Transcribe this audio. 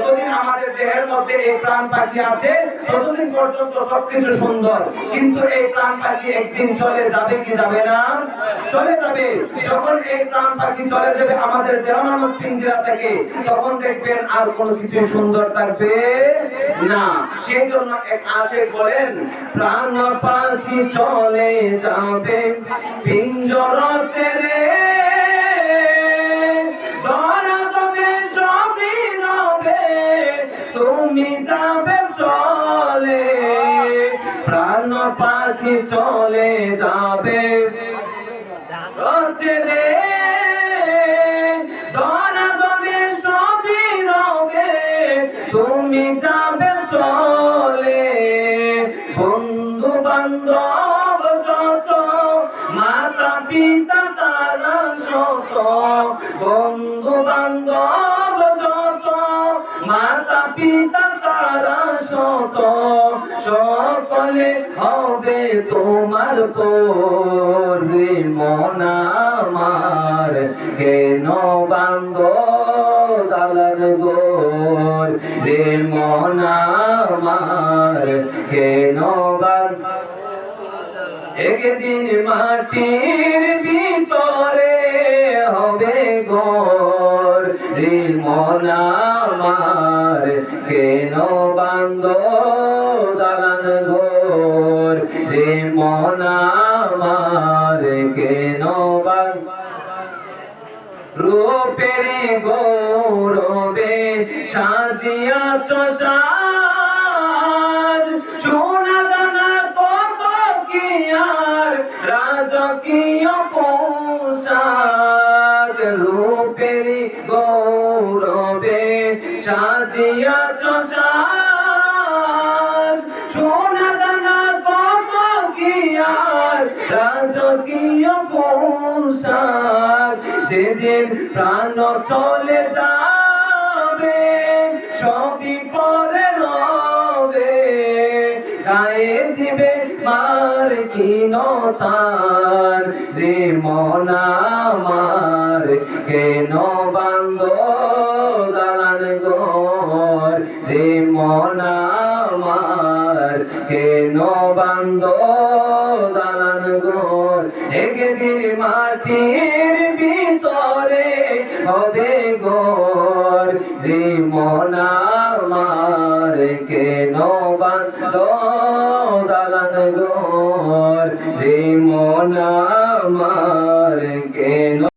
যতদিন আমাদের দেহের মধ্যে এই প্রাণ পাখি আছে ততদিন পর্যন্ত সবকিছু সুন্দর, কিন্তু এই প্রাণ পাখি একদিন চলে যাবে কি যাবে না? চলে যাবে। যখন এই প্রাণ পাখি চলে যাবে আমাদের দেহ নামক পিঞ্জিরা থেকে, তখন দেখবেন আর কোনো কিছু সুন্দর থাকবে না। সেই জন্য এক আশিক বলেন, প্রাণ পাখি চলে যাবে পিঞ্জরা ছেড়ে, ধরা যাবে সবই রবে, তুমি যাবে চলে। প্রাণ পাখি চলে যাবে ছেড়ে, ধরা যাবে সবই রবে, তুমি যাবে চলে। বন্ধু বান্ধব যত, মাতা পিতা তারা শত, বন্ধু বান্ধব যত, মাতা পিতা তারা শত, সকলে হবে তোমার পরে। মন আমার কেন বান্ধ দালান গোর রে, মন আমার কেন বান্ধ। একদিন মাটির ভিতরে হবে ঘর রে, মন আমার কেন বান্ধ দালান ঘর রে, মন আমার কেন বান্ধ। রূপের গৌরবে সাজিয়াছ সাজ, সোনা দানা কত কি আর রাজকীয় পোশাক। রূপের গৌরবে সাজিয়াছ সাজ, সোনা দানা কত কি আর রাজকীয় পোশাক। যেদিন প্রাণ চলে যাবে সবই পরে রবে, গায়ে দিবে মার কিনতার রে, মন আমার কেন বান্ধ দালান ঘর রে, মন আমার কেন বান্ধ দালান ঘর। একদিন মাটির ভিতরে হবে ঘর রে, মন